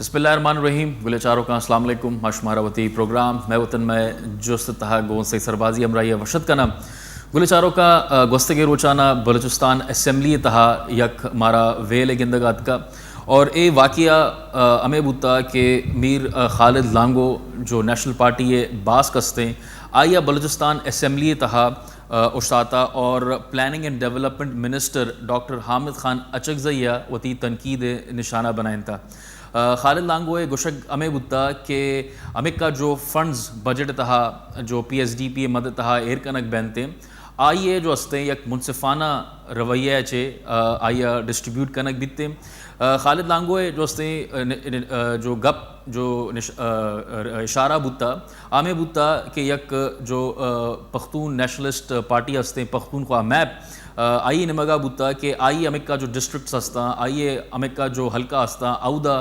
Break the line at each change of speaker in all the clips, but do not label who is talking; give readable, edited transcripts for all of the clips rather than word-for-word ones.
بسم اللہ الرحمن الرحیم. گلے چاروں کا السلام علیکم. ہاشماراوتی پروگرام میں وطن میں جست تہا گون سے سربازی امرائی وشد کا نام گلے چاروں کا گوستگی روچانہ بلوچستان اسمبلی تہا یک مارا ویل گندگات کا اور اے واقعہ ہمیں بوتا کہ میر خالد لانگو جو نیشنل پارٹی ہے باس کستے آئیا بلوچستان اسمبلی تہا اشتاتا اور planning and development minister doctor Hamid Khan Achakzai وتی تنقید نشانہ بنائیں تھا. خالد لانگوئے گوشک ہمیں بتا کہ ہمیں کا جو فنڈز بجٹ تہا جو پی ایس ڈی پی مدد تہا ایر کنک بینتے آئیے جو ہستے یک منصفانہ رویہ چے آئیا ڈسٹریبیوٹ کنک بیتے. خالد لانگوئے جو ہستے جو گپ جو اشارہ بوتا آمیں بوتا کہ یک جو پختون نیشنلسٹ پارٹی ہستے پختونخوا میپ آئیے نمگا بوتا کہ آئیے ہمیں کا جو ڈسٹرکٹس ہستا آئیے ہمیں کا جو حلقہ ہستا اودا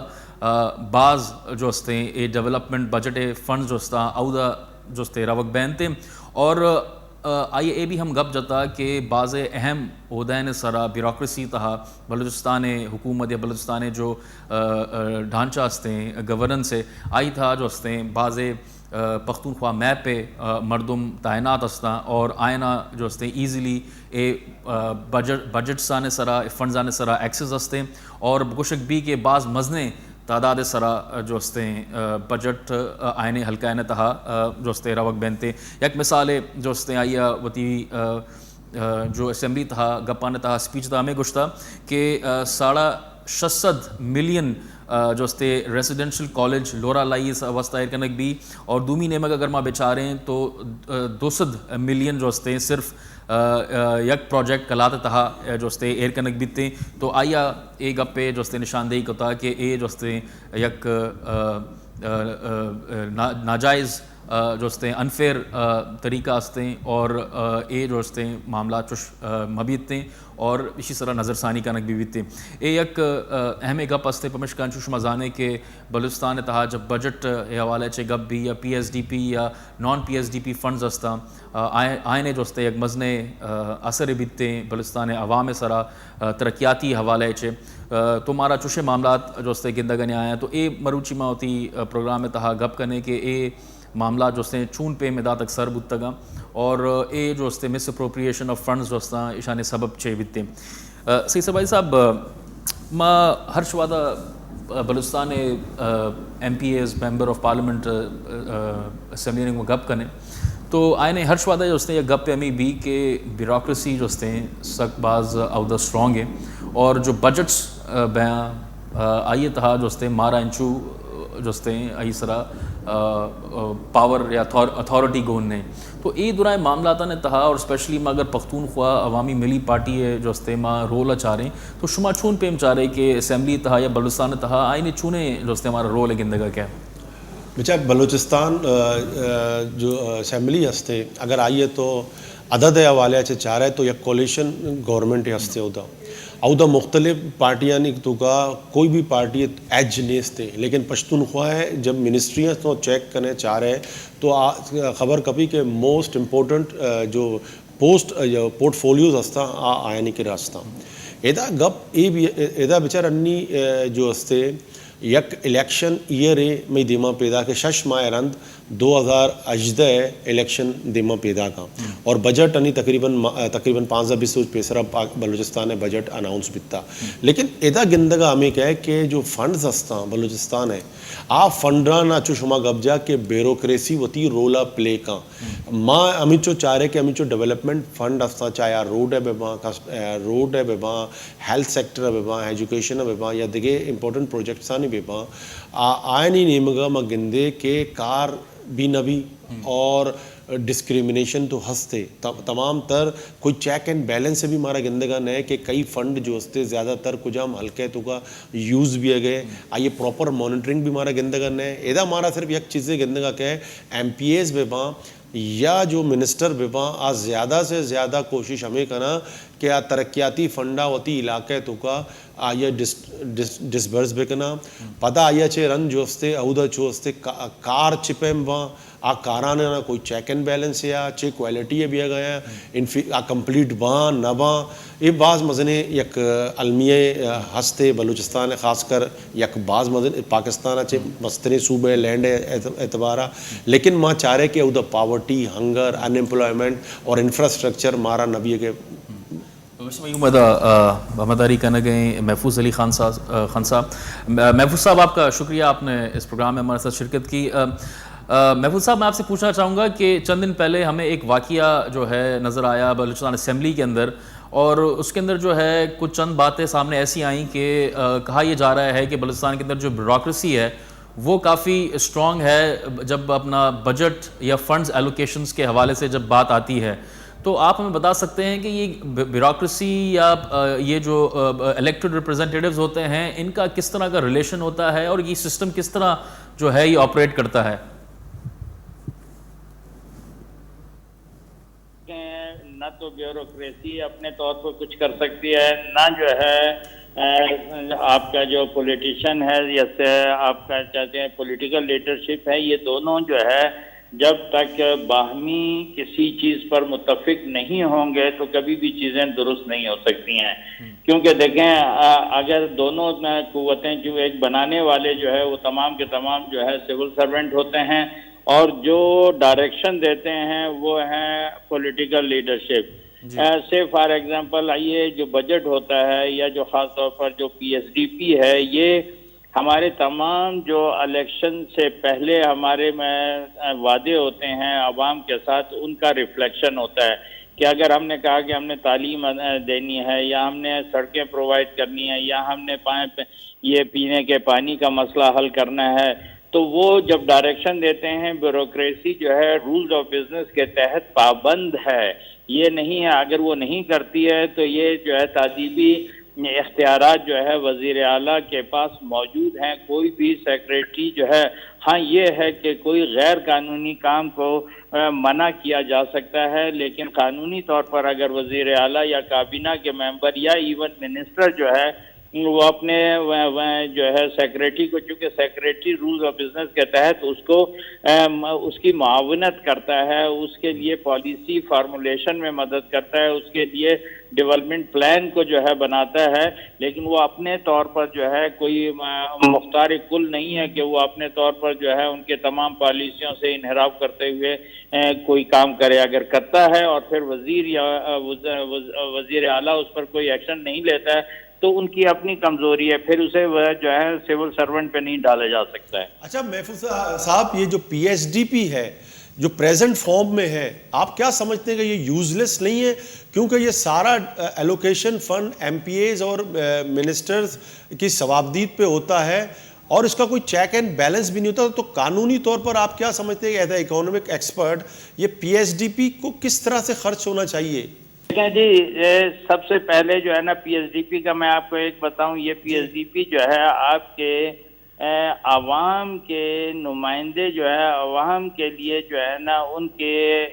بعض جو ہستے اے ڈیولپمنٹ بجٹ فنڈز جو ہستا اودا جو ہستے روک بینتے اور آئیے اے بھی ہم گپ جاتا کہ بعض اہم عہدین سرا بیوروکریسی تہا بلوچستان حکومت یا بلوچستان جو ڈھانچہ ہستے گورننس ہے آئی تھا جو ہستے بعض پختونخوا میپ پہ مردم تعینات ہستا اور آئینہ جو ہستے ایزیلی اے بجٹس آنے سرا فنڈز آنے سرا ایکسیس ہستے اور گوشک بھی کہ بعض مزنے تعداد سرا جو ہستے بجٹ آئینے حلقہ آئینے تہا جو ہستے روک بینتے. یک مثال جو ہستے آئیا وتی جو اسمبلی تہا گپانے تہا سپیچ تہا ہمیں گوشتا کہ 6.5 ملین جو ہستے ریزیڈنشل کالج لورا لائی وسط ایر کنک بھی اور دومی نیمگ اگر ماں بیچاریں تو 200 ملین جو ہستے صرف یک پروجیکٹ کلات تہا جو ہستے ایر کنک بیتے. تو آئیا اے گپے جو ہستے نشاندہی کتا کہ اے جو ہستے یک ناجائز جو ہستے انفیئر طریقہ ہستے اور اے جو ہستے معاملات چوش مبیتے اور اسی طرح نظر ثانی کنک بھی بیتے. اے یک اہم گپ ہستے پمشکان چوش مزانے کہ بلوچستان تہا جب بجٹ حوالے چے گپ بھی یا پی ایس ڈی پی یا non P S D P funds ہستا آئینے جو ہستے یک مزنے اثر بیتے بلوچستان عوام سرا ترقیاتی حوالے چے تو مارا چوشے معاملات جو ہستے گندگنے آئے ہیں. تو اے مروچی ماں ہوتی پروگرام میں تہا گپ کرنے کہ اے معاملات جو ہستے چون پہ مداد اکثر بودتگا اور اے جو ہستے مس اپروپریشن آف فنڈز جو ہستا اشانے سبب چے بیتے. سی سبائی صاحب ماں ہر شوادہ Balochistan M P as member of parliament assembly نے گپ کرنے تو آئینے ہر شوادہ جو ہستے یہ گپ پہ ہمیں بھی کہ بیوروکریسی جو ہستے سخت بعض عہدہ اسٹرانگ ہے اور جو بجٹس بیاں آئیے تہا جو ہستے مارا انچو جو ہستے آئی سرا پاور یا اتھارٹی گون نے. تو اے دورائے معاملات نے تہا اور اسپیشلی میں اگر پختونخوا عوامی ملی پارٹی ہے جو ہستے ماں رول اچا رہے تو شما چون پہ چاہ رہے کہ اسمبلی تہا یا بلوچستان تہا آئینے چونے جو ہستے ہمارا رول ہے گندگا کیا
بچہ بلوچستان جو اسمبلی ہستے اگر آئیے تو عدد حوالے سے چاہ رہے تو یک کولیشن گورنمنٹ ہستے ہوتا اودا مختلف پارٹیاں نہیں تو کا کوئی بھی پارٹی ایج نہیں ہستے لیکن پشتونخوا ہے جب منسٹریاں تو چیک کرنے چاہ رہے تو خبر کبھی کہ موسٹ امپورٹنٹ جو پوسٹ پورٹ فولیوز ہستا آئینی کے راستہ ایدا گپ اے بھی ایدا بچار انی جو ہستے یک الیکشن ایئر میں دیما پیدا کہ 6 ماہ رند 2018 الیکشن دیما پیدا کا اور بجٹ انی تقریباً 15-20 پیسرا بلوچستان بجٹ اناؤنس بیتا. لیکن ایدا گندگا ہمیں کہے کہ جو فنڈز ہستا بلوچستان ہے آپ فنڈرا نہ چو شما گب جا کہ بیوروکریسی وتی رولا پلے کا ماں ہمیں چو چاہ رہے کہ ہمیں چو ڈیولپمنٹ فنڈ ہستا چاہے روڈ ہے روڈ ہے بیباں ہیلتھ سیکٹر ہے بیباں ایجوکیشن ہے بیباں یا دیکھے امپورٹنٹ پروجیکٹس آنی بیباں آئینی نیمگا ما گندے کہ کار بھی نبی اور ڈسکریمنیشن تو ہستے تمام تر کوئی چیک اینڈ بیلنس سے بھی ہمارا گندگا نہیں ہے کہ کئی فنڈ جو ہستے زیادہ تر کچھ ہم ہلکے تو کا یوز بھی ہے گئے آئیے پراپر مانیٹرنگ بھی ہمارا گندگا نہیں ہے. ایدا ہمارا صرف یک چیزیں گندگا کہ ایم پی ایز بیباں یا جو منسٹر بیباں آج زیادہ سے زیادہ کوشش ہمیں کرنا کہ ترقیاتی فنڈا ہوتی علاقے تو کا آیا ڈسبرس بکنا پتہ آیا چھے رن جوستے اودا چوستے کار چپیم وہاں آ کارانا کوئی چیک اینڈ بیلنس یا چھے کوالٹی ہے بھی گیا آ کمپلیٹ وہاں نہ وہاں یہ بعض مزنے یک علمیہ ہستے بلوچستان خاص کر یک بعض مزنے پاکستان چھے مستنے صوبے لینڈ اعتبارہ لیکن ماں چاہ رہے کہ اودا پاورٹی ہنگر ان امپلائمنٹ اور انفراسٹرکچر مارا نبی کے
محمد علی کہنا گئے محفوظ علی خان صاحب محفوظ صاحب آپ کا شکریہ آپ نے اس پروگرام میں ہمارے ساتھ شرکت کی محفوظ صاحب میں آپ سے پوچھنا چاہوں گا کہ چند دن پہلے ہمیں ایک واقعہ جو ہے نظر آیا بلوچستان اسمبلی کے اندر اور اس کے اندر جو ہے کچھ چند باتیں سامنے ایسی آئیں کہ کہا یہ جا رہا ہے کہ بلوچستان کے اندر جو بیوروکریسی ہے وہ کافی اسٹرانگ ہے جب اپنا بجٹ یا فنڈز ایلوکیشنز کے حوالے سے جب بات آتی ہے تو آپ ہمیں بتا سکتے ہیں کہ یہ بیوروکریسی یا یہ جو الیکٹڈ ریپرزینٹیٹیوز ہوتے ہیں ان کا کس طرح کا ریلیشن ہوتا ہے اور یہ سسٹم کس طرح جو ہے یہ آپریٹ کرتا ہے؟
نہ تو بیوروکریسی اپنے طور پر کچھ کر سکتی ہے نہ جو ہے آپ کا جو پولیٹیشین ہے جیسے آپ کا چاہتے ہیں پولیٹیکل لیڈرشپ ہے یہ دونوں جو ہے جب تک باہمی کسی چیز پر متفق نہیں ہوں گے تو کبھی بھی چیزیں درست نہیں ہو سکتی ہیں کیونکہ دیکھیں اگر دونوں قوتیں جو ایک بنانے والے جو ہے وہ تمام کے تمام جو ہے سول سرونٹ ہوتے ہیں اور جو ڈائریکشن دیتے ہیں وہ ہیں پولیٹیکل لیڈرشپ سے فار ایگزامپل یہ جو بجٹ ہوتا ہے یا جو خاص طور پر جو پی ایس ڈی پی ہے یہ ہمارے تمام جو الیکشن سے پہلے ہمارے میں وعدے ہوتے ہیں عوام کے ساتھ ان کا ریفلیکشن ہوتا ہے کہ اگر ہم نے کہا کہ ہم نے تعلیم دینی ہے یا ہم نے سڑکیں پرووائڈ کرنی ہے یا ہم نے یہ پینے کے پانی کا مسئلہ حل کرنا ہے تو وہ جب ڈائریکشن دیتے ہیں بیوروکریسی جو ہے رولز آف بزنس کے تحت پابند ہے یہ نہیں ہے اگر وہ نہیں کرتی ہے تو یہ جو ہے تعدیبی اختیارات جو ہے وزیر اعلیٰ کے پاس موجود ہیں کوئی بھی سیکریٹری جو ہے ہاں یہ ہے کہ کوئی غیر قانونی کام کو منع کیا جا سکتا ہے لیکن قانونی طور پر اگر وزیر اعلیٰ یا کابینہ کے ممبر یا ایون منسٹر جو ہے وہ اپنے جو ہے سیکریٹری کو چونکہ سیکریٹری رولز آف بزنس کے تحت اس کی معاونت کرتا ہے اس کے لیے پالیسی فارمولیشن میں مدد کرتا ہے اس کے لیے ڈیولپمنٹ پلان کو جو ہے بناتا ہے لیکن وہ اپنے طور پر جو ہے کوئی مختار کل نہیں ہے کہ وہ اپنے طور پر جو ہے ان کے تمام پالیسیوں سے انحراف کرتے ہوئے کوئی کام کرے اگر کرتا ہے اور پھر وزیر یا وزیر اعلیٰ اس پر کوئی ایکشن نہیں لیتا ہے تو ان کی اپنی کمزوری ہے پھر اسے وہ جو ہے سول سرونٹ پہ نہیں ڈالا جا سکتا ہے.
اچھا محفوظ صاحب یہ جو پی ایس ڈی پی ہے جو پریزنٹ فارم میں ہے آپ کیا سمجھتے ہیں کہ یہ یوزلیس نہیں ہے کیونکہ یہ سارا allocation fund M P as اور منسٹرز کی ثوابدید پہ ہوتا ہے اور اس کا کوئی چیک اینڈ بیلنس بھی نہیں ہوتا تو قانونی طور پر آپ کیا سمجھتے ہیں کہ ایز اے اکنامک ایکسپرٹ یہ پی ایس ڈی پی کو کس طرح سے خرچ ہونا چاہیے؟
جی سب سے پہلے جو ہے نا پی ایس ڈی پی کا میں آپ کو ایک بتاؤں یہ پی ایس ڈی پی جو ہے آپ کے عوام کے نمائندے جو ہے عوام کے لیے جو ہے نا ان کے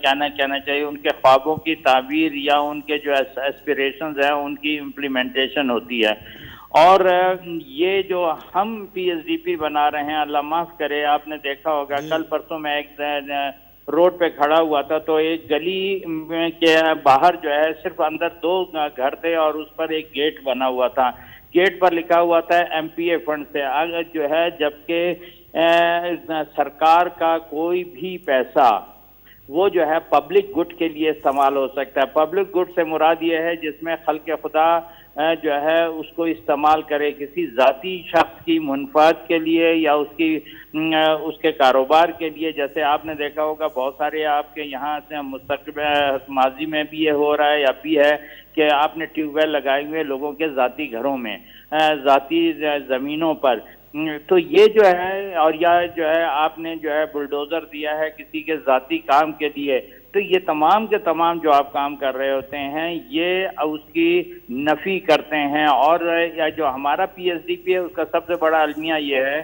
کہنا چاہیے ان کے خوابوں کی تعبیر یا ان کے جو ایسپریشنز ہیں ان کی امپلیمنٹیشن ہوتی ہے اور یہ جو ہم پی ایس ڈی پی بنا رہے ہیں اللہ معاف کرے آپ نے دیکھا ہوگا کل پرسوں میں ایک روڈ پہ کھڑا ہوا تھا تو ایک گلی کے باہر جو ہے صرف اندر 2 گھر تھے اور اس پر ایک گیٹ بنا ہوا تھا گیٹ پر لکھا ہوا تھا ایم پی اے فنڈ سے جو ہے جبکہ سرکار کا کوئی بھی پیسہ وہ جو ہے پبلک گڈ کے لیے استعمال ہو سکتا ہے پبلک گڈ سے مراد یہ ہے جس میں خلق خدا جو ہے اس کو استعمال کرے کسی ذاتی شخص کی منفعت کے لیے یا اس کے کاروبار کے لیے جیسے آپ نے دیکھا ہوگا بہت سارے آپ کے یہاں سے مستقبل ماضی میں بھی یہ ہو رہا ہے یا بھی ہے کہ آپ نے ٹیوب ویل لگائے ہوئے لوگوں کے ذاتی گھروں میں ذاتی زمینوں پر تو یہ جو ہے اور یا جو ہے آپ نے جو ہے بلڈوزر دیا ہے کسی کے ذاتی کام کے لیے تو یہ تمام کے تمام جو آپ کام کر رہے ہوتے ہیں یہ اس کی نفی کرتے ہیں اور یا جو ہمارا پی ایس ڈی پی ہے اس کا سب سے بڑا المیہ یہ ہے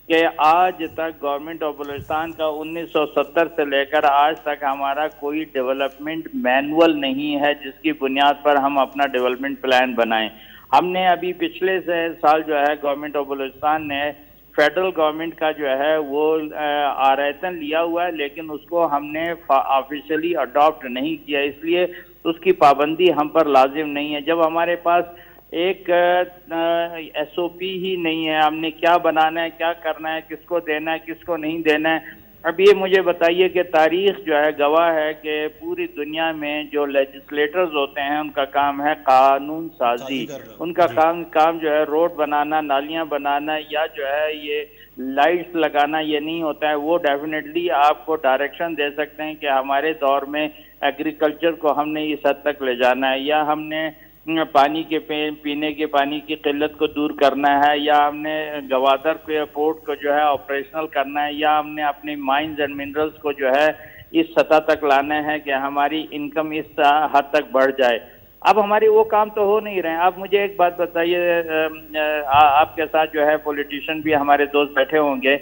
کہ آج تک گورنمنٹ آف بلوچستان کا 1970 سے لے کر آج تک ہمارا کوئی ڈیولپمنٹ مینول نہیں ہے جس کی بنیاد پر ہم اپنا ڈیولپمنٹ پلان بنائیں ہم نے ابھی پچھلے سال جو ہے گورنمنٹ آف بلوچستان نے فیڈرل گورنمنٹ کا جو ہے وہ آرائتن لیا ہوا ہے، لیکن اس کو ہم نے آفیشلی اڈاپٹ نہیں کیا، اس لیے اس کی پابندی ہم پر لازم نہیں ہے۔ جب ہمارے پاس ایک ایس او پی ہی نہیں ہے، ہم نے کیا بنانا ہے، کیا کرنا ہے، کس کو دینا ہے، کس کو نہیں دینا ہے۔ اب یہ مجھے بتائیے کہ تاریخ جو ہے گواہ ہے کہ پوری دنیا میں جو لیجسلیٹرز ہوتے ہیں ان کا کام ہے قانون سازی، ان کا کام جو ہے روڈ بنانا، نالیاں بنانا یا جو ہے یہ لائٹس لگانا یہ نہیں ہوتا ہے۔ وہ ڈیفینیٹلی آپ کو ڈائریکشن دے سکتے ہیں کہ ہمارے دور میں ایگریکلچر کو ہم نے اس حد تک لے جانا ہے، یا ہم نے پانی کے پینے کے پانی کی قلت کو دور کرنا ہے، یا ہم نے گوادر کے پورٹ کو جو ہے آپریشنل کرنا ہے، یا ہم نے اپنی مائنز اینڈ منرلز کو جو ہے اس سطح تک لانا ہے کہ ہماری انکم اس حد تک بڑھ جائے۔ اب ہماری وہ کام تو ہو نہیں رہے ہیں۔ اب مجھے ایک بات بتائیے، آپ کے ساتھ جو ہے پولیٹیشین بھی ہمارے دوست بیٹھے ہوں گے،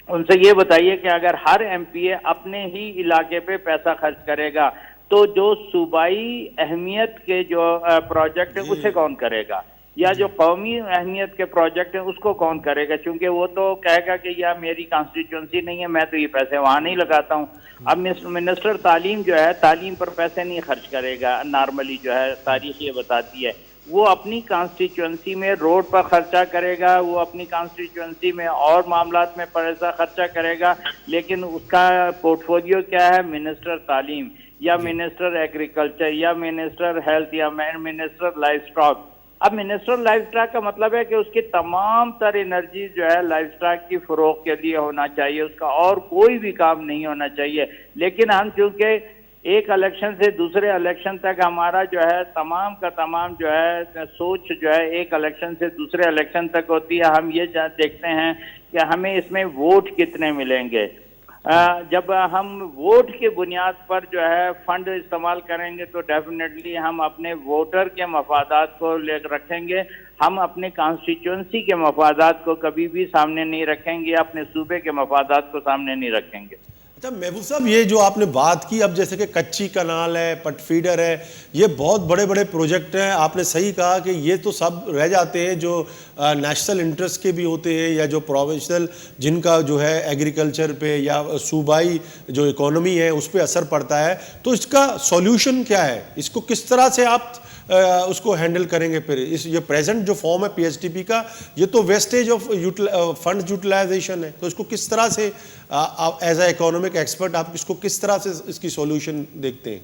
ان سے یہ بتائیے کہ اگر ہر ایم پی اے اپنے ہی علاقے پہ پیسہ خرچ کرے گا تو جو صوبائی اہمیت کے جو پروجیکٹ ہیں اسے کون کرے گا، یا جو قومی اہمیت کے پروجیکٹ ہیں اس کو کون کرے گا؟ چونکہ وہ تو کہے گا کہ یہ میری کانسٹیٹیوئنسی نہیں ہے، میں تو یہ پیسے وہاں نہیں لگاتا ہوں۔ اب منسٹر تعلیم جو ہے تعلیم پر پیسے نہیں خرچ کرے گا، نارملی جو ہے تاریخ یہ بتاتی ہے، وہ اپنی کانسٹیٹیوئنسی میں روڈ پر خرچہ کرے گا، وہ اپنی کانسٹیٹیوئنسی میں اور معاملات میں پیسہ خرچہ کرے گا، لیکن اس کا پورٹ فولیو کیا ہے؟ منسٹر تعلیم یا منسٹر ایگریکلچر یا منسٹر ہیلتھ یا منسٹر لائف اسٹاک۔ اب منسٹر لائف اسٹاک کا مطلب ہے کہ اس کی تمام تر انرجی جو ہے لائف اسٹاک کی فروغ کے لیے ہونا چاہیے، اس کا اور کوئی بھی کام نہیں ہونا چاہیے۔ لیکن ہم چونکہ ایک الیکشن سے دوسرے الیکشن تک ہمارا جو ہے تمام کا تمام جو ہے سوچ جو ہے ایک الیکشن سے دوسرے الیکشن تک ہوتی ہے، ہم یہ دیکھتے ہیں کہ ہمیں اس میں ووٹ کتنے ملیں گے۔ جب ہم ووٹ کی بنیاد پر جو ہے فنڈ استعمال کریں گے تو ڈیفینیٹلی ہم اپنے ووٹر کے مفادات کو لے رکھیں گے، ہم اپنے کانسٹیٹیوئنسی کے مفادات کو کبھی بھی سامنے نہیں رکھیں گے، اپنے صوبے کے مفادات کو سامنے نہیں رکھیں گے۔
اچھا محبوب صاحب، یہ جو آپ نے بات کی، اب جیسے کہ کچی کنال ہے، پٹ فیڈر ہے، یہ بہت بڑے بڑے پروجیکٹ ہیں، آپ نے صحیح کہا کہ یہ تو سب رہ جاتے ہیں جو نیشنل انٹرسٹ کے بھی ہوتے ہیں یا جو پروونشنل جن کا جو ہے ایگریکلچر پہ یا صوبائی جو اکانومی ہے اس پہ اثر پڑتا ہے، تو اس کا سولوشن کیا ہے؟ اس کو کس طرح سے آپ اس کو ہینڈل کریں گے؟ پھر یہ پریزنٹ جو فارم ہے پی ایچ ٹی پی کا، یہ تو ویسٹیج آف فنڈ یوٹیلائزیشن ہے، تو اس کو کس طرح سے ایز اے اکنامک ایکسپرٹ آپ اس کو کس طرح سے اس کی سولوشن دیکھتے ہیں؟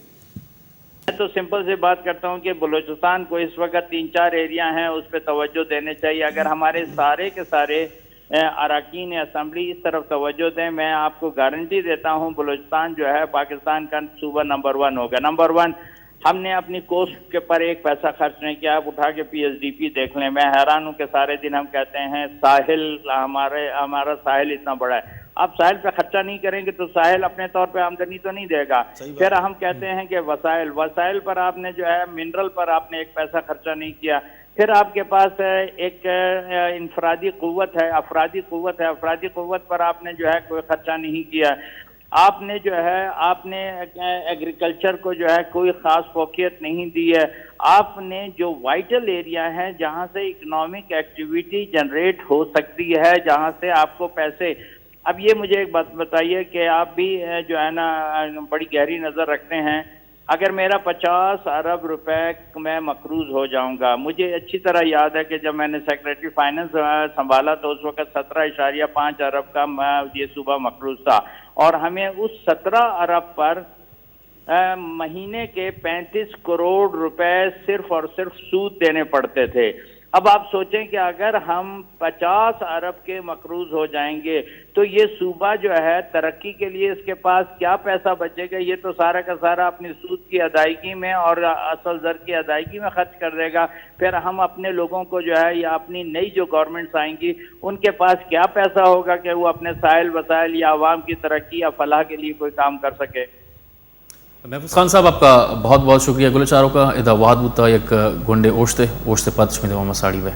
میں تو سمپل سے بات کرتا ہوں کہ بلوچستان کو اس وقت 3-4 ایریا ہیں، اس پہ توجہ دینے چاہیے۔ اگر ہمارے سارے کے سارے اراکین اسمبلی اس طرف توجہ دیں، میں آپ کو گارنٹی دیتا ہوں بلوچستان جو ہے پاکستان کا صوبہ نمبر 1 ہوگا۔ نمبر 1، ہم نے اپنی کوسٹ کے پر ایک پیسہ خرچ نہیں کیا۔ آپ اٹھا کے پی ایس ڈی پی دیکھ لیں، میں حیران ہوں کہ سارے دن ہم کہتے ہیں ساحل، ہمارا ساحل اتنا بڑا ہے۔ آپ ساحل پہ خرچہ نہیں کریں گے تو ساحل اپنے طور پہ آمدنی تو نہیں دے گا۔ پھر ہم کہتے ہیں کہ وسائل پر آپ نے جو ہے منرل پر آپ نے ایک پیسہ خرچہ نہیں کیا۔ پھر آپ کے پاس ایک انفرادی قوت ہے، افرادی قوت پر آپ نے جو ہے کوئی خرچہ نہیں کیا۔ آپ نے جو ہے ایگریکلچر کو جو ہے کوئی خاص فوقیت نہیں دی ہے۔ آپ نے جو وائٹل ایریا ہے جہاں سے اکنامک ایکٹیویٹی جنریٹ ہو سکتی ہے، جہاں سے آپ کو پیسے، اب یہ مجھے ایک بات بتائیے کہ آپ بھی جو ہے نا بڑی گہری نظر رکھتے ہیں، اگر میرا 50 ارب روپے میں مقروض ہو جاؤں گا، مجھے اچھی طرح یاد ہے کہ جب میں نے سیکریٹری فائننس سنبھالا تو اس وقت 17.5 ارب کا یہ صوبہ مقروض تھا، اور ہمیں اس 17 ارب پر مہینے کے 35 کروڑ روپے صرف اور صرف سود دینے پڑتے تھے۔ اب آپ سوچیں کہ اگر ہم 50 ارب کے مقروض ہو جائیں گے تو یہ صوبہ جو ہے ترقی کے لیے اس کے پاس کیا پیسہ بچے گا؟ یہ تو سارا کا سارا اپنی سود کی ادائیگی میں اور اصل زر کی ادائیگی میں خرچ کر دے گا۔ پھر ہم اپنے لوگوں کو جو ہے یا اپنی نئی جو گورنمنٹس آئیں گی ان کے پاس کیا پیسہ ہوگا کہ وہ اپنے ساحل وسائل یا عوام کی ترقی یا فلاح کے لیے کوئی کام کر سکے؟
محفوظ خان صاحب، آپ کا بہت بہت شکریہ. گلچاروں کا ادا وحد بوتا یک گنڈے اوشتے پتش میں دیوام ساڑی وے